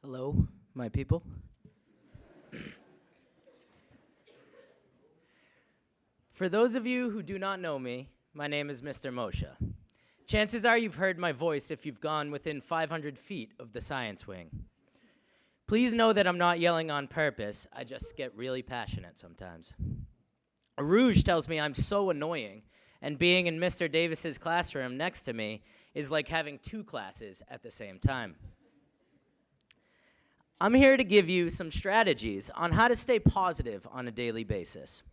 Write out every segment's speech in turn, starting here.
Hello, my people. For those of you who do not know me, my name is Mr. Moccia. Chances are you've heard my voice if you've gone within 500 feet of the science wing. Please know that I'm not yelling on purpose, I just get really passionate sometimes. A rouge tells me I'm so annoying, and being in Mr. Davis's classroom next to me is like having two classes at the same time. I'm here to give you some strategies on how to stay positive on a daily basis.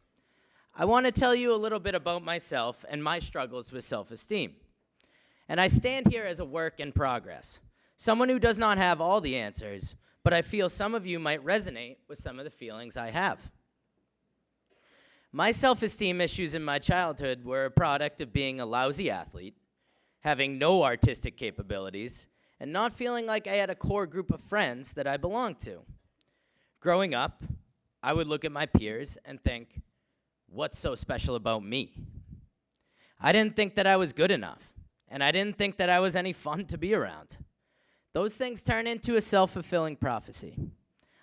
I want to tell you a little bit about myself and my struggles with self-esteem. And I stand here as a work in progress, someone who does not have all the answers, but I feel some of you might resonate with some of the feelings I have. My self-esteem issues in my childhood were a product of being a lousy athlete, having no artistic capabilities, and not feeling like I had a core group of friends that I belonged to. Growing up, I would look at my peers and think, what's so special about me? I didn't think that I was good enough, and I didn't think that I was any fun to be around. Those things turn into a self-fulfilling prophecy.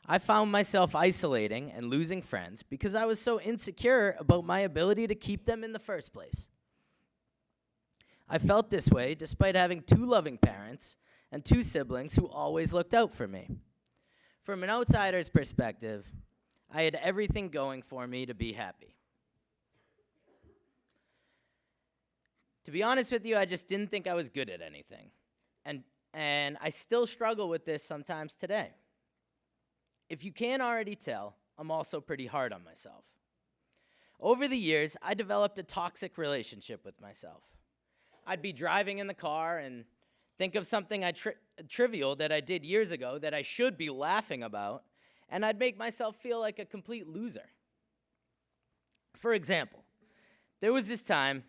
I found myself isolating and losing friends because I was so insecure about my ability to keep them in the first place. I felt this way despite having two loving parents and two siblings who always looked out for me. From an outsider's perspective, I had everything going for me to be happy. To be honest with you, I just didn't think I was good at anything. And I still struggle with this sometimes today. If you can't already tell, I'm also pretty hard on myself. Over the years, I developed a toxic relationship with myself. I'd be driving in the car and think of something trivial that I did years ago that I should be laughing about, and I'd make myself feel like a complete loser. For example, there was this time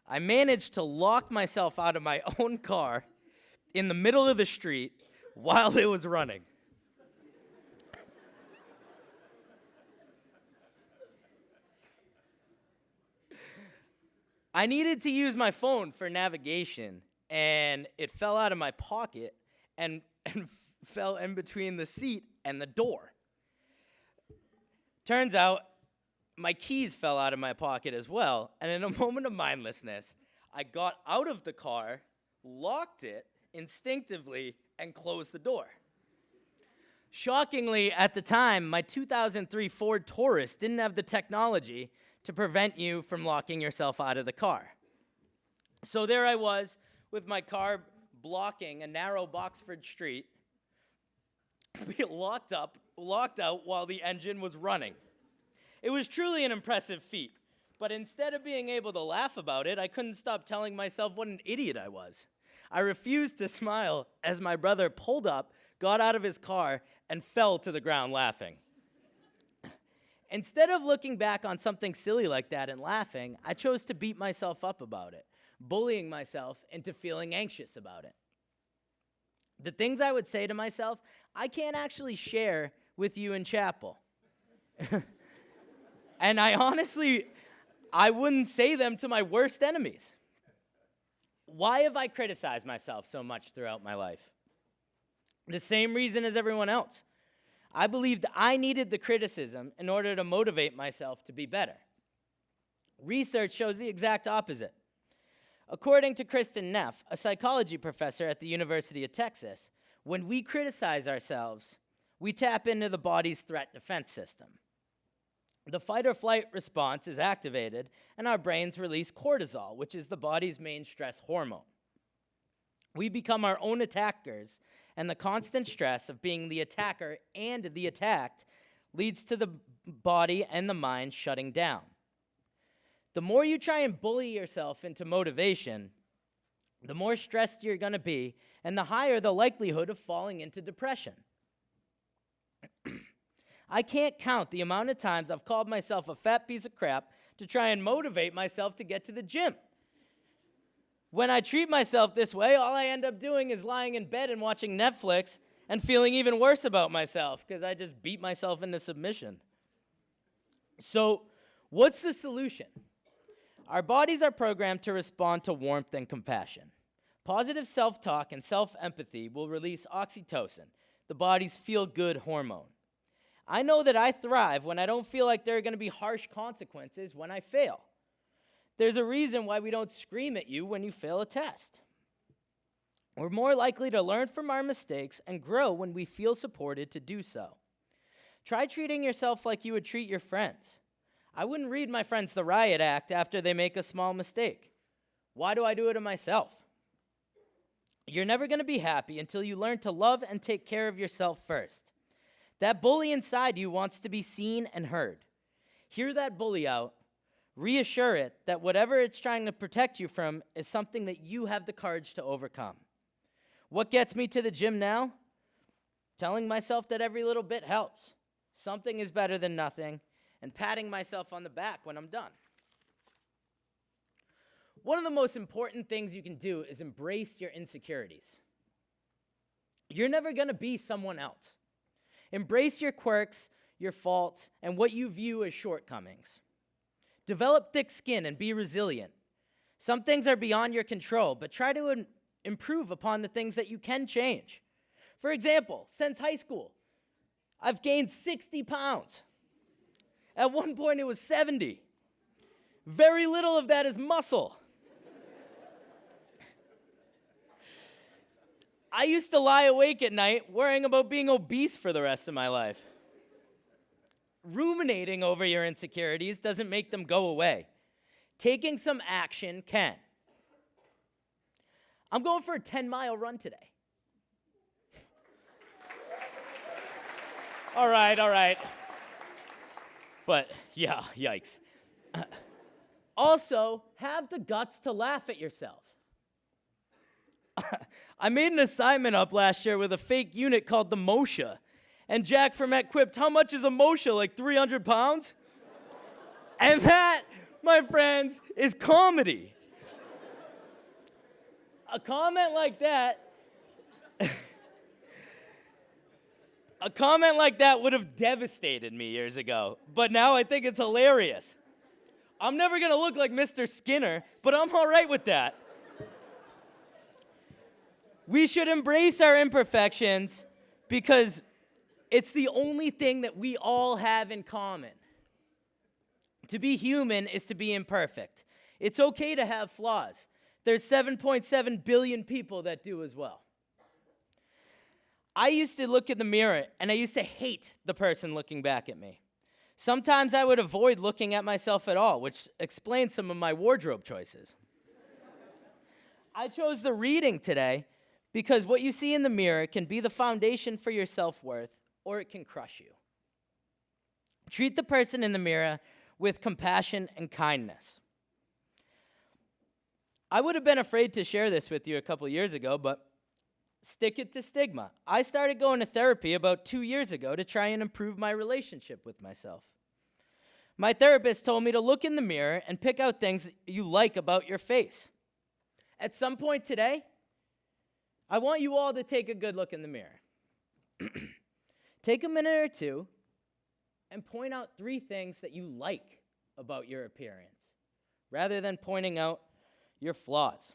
I managed to lock myself out of my own car in the middle of the street while it was running. I needed to use my phone for navigation, and it fell out of my pocket and fell in between the seat and the door. Turns out, my keys fell out of my pocket as well, and in a moment of mindlessness, I got out of the car, locked it instinctively, and closed the door. Shockingly, at the time, my 2003 Ford Taurus didn't have the technology to prevent you from locking yourself out of the car. So there I was, with my car blocking a narrow Boxford street, locked out while the engine was running. It was truly an impressive feat, but instead of being able to laugh about it, I couldn't stop telling myself what an idiot I was. I refused to smile as my brother pulled up, got out of his car, and fell to the ground laughing. Instead of looking back on something silly like that and laughing, I chose to beat myself up about it, bullying myself into feeling anxious about it. The things I would say to myself, I can't actually share with you in chapel. And I wouldn't say them to my worst enemies. Why have I criticized myself so much throughout my life? The same reason as everyone else. I believed I needed the criticism in order to motivate myself to be better. Research shows the exact opposite. According to Kristen Neff, a psychology professor at the University of Texas, when we criticize ourselves, we tap into the body's threat defense system. The fight-or-flight response is activated, and our brains release cortisol, which is the body's main stress hormone. We become our own attackers, and the constant stress of being the attacker and the attacked leads to the body and the mind shutting down. The more you try and bully yourself into motivation, the more stressed you're going to be, and the higher the likelihood of falling into depression. I can't count the amount of times I've called myself a fat piece of crap to try and motivate myself to get to the gym. When I treat myself this way, all I end up doing is lying in bed and watching Netflix and feeling even worse about myself because I just beat myself into submission. So, what's the solution? Our bodies are programmed to respond to warmth and compassion. Positive self-talk and self-empathy will release oxytocin, the body's feel-good hormone. I know that I thrive when I don't feel like there are going to be harsh consequences when I fail. There's a reason why we don't scream at you when you fail a test. We're more likely to learn from our mistakes and grow when we feel supported to do so. Try treating yourself like you would treat your friends. I wouldn't read my friends the riot act after they make a small mistake. Why do I do it to myself? You're never going to be happy until you learn to love and take care of yourself first. That bully inside you wants to be seen and heard. Hear that bully out. Reassure it that whatever it's trying to protect you from is something that you have the courage to overcome. What gets me to the gym now? Telling myself that every little bit helps. Something is better than nothing, and patting myself on the back when I'm done. One of the most important things you can do is embrace your insecurities. You're never going to be someone else. Embrace your quirks, your faults, and what you view as shortcomings. Develop thick skin and be resilient. Some things are beyond your control, but try to improve upon the things that you can change. For example, since high school, I've gained 60 pounds. At one point, it was 70. Very little of that is muscle. I used to lie awake at night worrying about being obese for the rest of my life. Ruminating over your insecurities doesn't make them go away. Taking some action can. I'm going for a 10-mile run today. All right. But, yeah, yikes. Also, have the guts to laugh at yourself. I made an assignment up last year with a fake unit called the Moccia. And Jack from Met quipped, "How much is a Moccia, like 300 pounds? And that, my friends, is comedy. A comment like that would have devastated me years ago, but now I think it's hilarious. I'm never going to look like Mr. Skinner, but I'm all right with that. We should embrace our imperfections because it's the only thing that we all have in common. To be human is to be imperfect. It's okay to have flaws. There's 7.7 billion people that do as well. I used to look in the mirror, and I used to hate the person looking back at me. Sometimes I would avoid looking at myself at all, which explains some of my wardrobe choices. I chose the reading today because what you see in the mirror can be the foundation for your self-worth, or it can crush you. Treat the person in the mirror with compassion and kindness. I would have been afraid to share this with you a couple years ago, but stick it to stigma. I started going to therapy about 2 years ago to try and improve my relationship with myself. My therapist told me to look in the mirror and pick out things you like about your face. At some point today, I want you all to take a good look in the mirror. Take a minute or two and point out 3 things that you like about your appearance, rather than pointing out your flaws.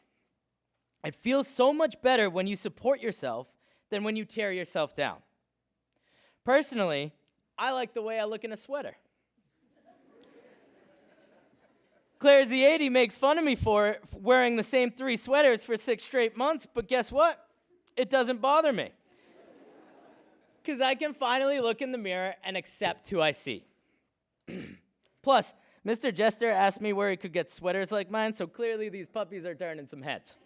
It feels so much better when you support yourself than when you tear yourself down. Personally, I like the way I look in a sweater. Claire Z80 makes fun of me for wearing the same 3 sweaters for 6 straight months, but guess what? It doesn't bother me. Because I can finally look in the mirror and accept who I see. Plus, Mr. Jester asked me where he could get sweaters like mine, so clearly these puppies are turning some heads.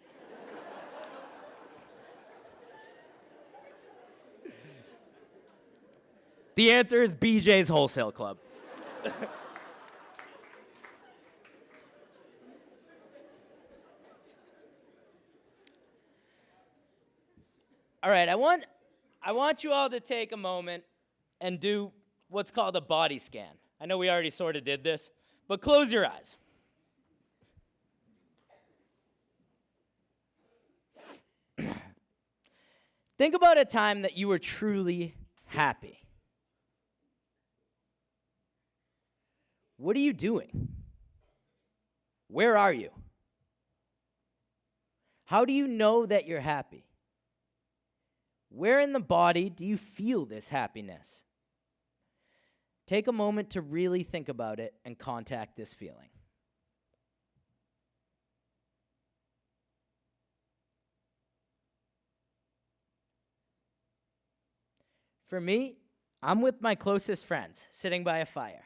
The answer is BJ's Wholesale Club. All right, I want you all to take a moment and do what's called a body scan. I know we already sort of did this, but close your eyes. Think about a time that you were truly happy. What are you doing? Where are you? How do you know that you're happy? Where in the body do you feel this happiness? Take a moment to really think about it and contact this feeling. For me, I'm with my closest friends, sitting by a fire.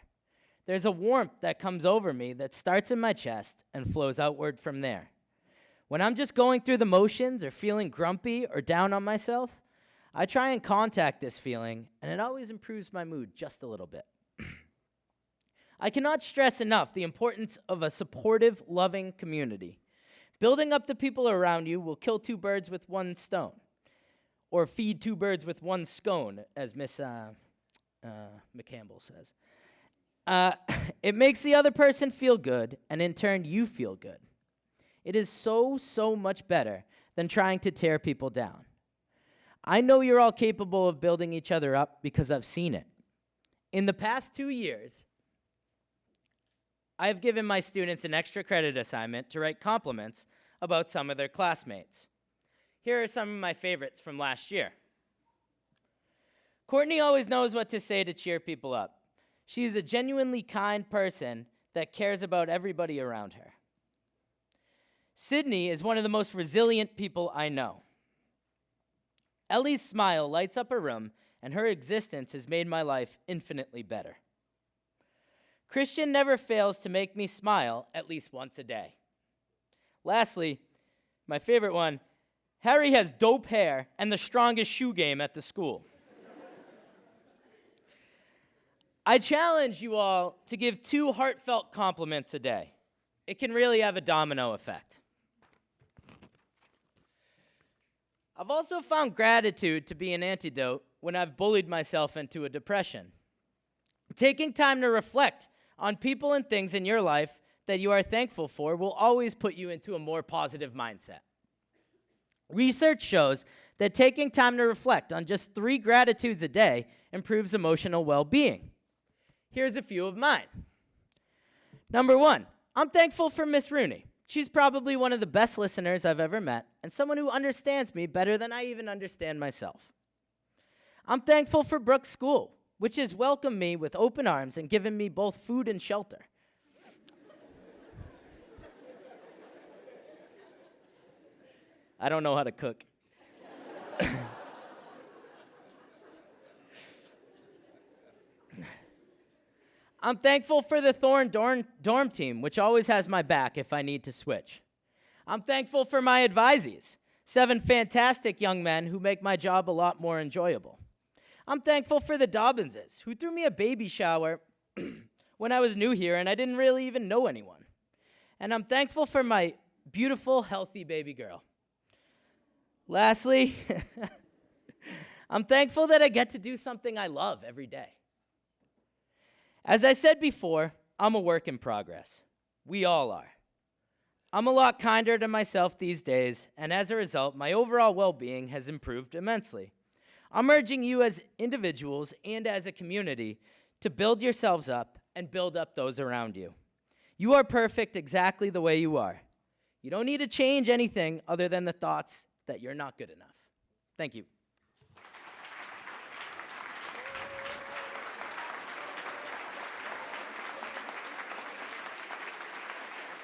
There's a warmth that comes over me that starts in my chest and flows outward from there. When I'm just going through the motions or feeling grumpy or down on myself, I try and contact this feeling, and it always improves my mood just a little bit. I cannot stress enough the importance of a supportive, loving community. Building up the people around you will kill two birds with one stone, or feed two birds with one scone, as Miss McCampbell says. It makes the other person feel good, and in turn, you feel good. It is so much better than trying to tear people down. I know you're all capable of building each other up because I've seen it. In the past 2 years, I've given my students an extra credit assignment to write compliments about some of their classmates. Here are some of my favorites from last year. Courtney always knows what to say to cheer people up. She's a genuinely kind person that cares about everybody around her. Sydney is one of the most resilient people I know. Ellie's smile lights up a room, and her existence has made my life infinitely better. Christian never fails to make me smile at least once a day. Lastly, my favorite one, Harry has dope hair and the strongest shoe game at the school. I challenge you all to give 2 heartfelt compliments a day. It can really have a domino effect. I've also found gratitude to be an antidote when I've bullied myself into a depression. Taking time to reflect on people and things in your life that you are thankful for will always put you into a more positive mindset. Research shows that taking time to reflect on just 3 gratitudes a day improves emotional well-being. Here's a few of mine. Number 1, I'm thankful for Miss Rooney. She's probably one of the best listeners I've ever met, and someone who understands me better than I even understand myself. I'm thankful for Brooks School, which has welcomed me with open arms and given me both food and shelter. I don't know how to cook. I'm thankful for the Thorn dorm team, which always has my back if I need to switch. I'm thankful for my advisees, 7 fantastic young men who make my job a lot more enjoyable. I'm thankful for the Dobbinses, who threw me a baby shower when I was new here and I didn't really even know anyone. And I'm thankful for my beautiful, healthy baby girl. Lastly, I'm thankful that I get to do something I love every day. As I said before, I'm a work in progress. We all are. I'm a lot kinder to myself these days, and as a result, my overall well-being has improved immensely. I'm urging you as individuals and as a community to build yourselves up and build up those around you. You are perfect exactly the way you are. You don't need to change anything other than the thoughts that you're not good enough. Thank you.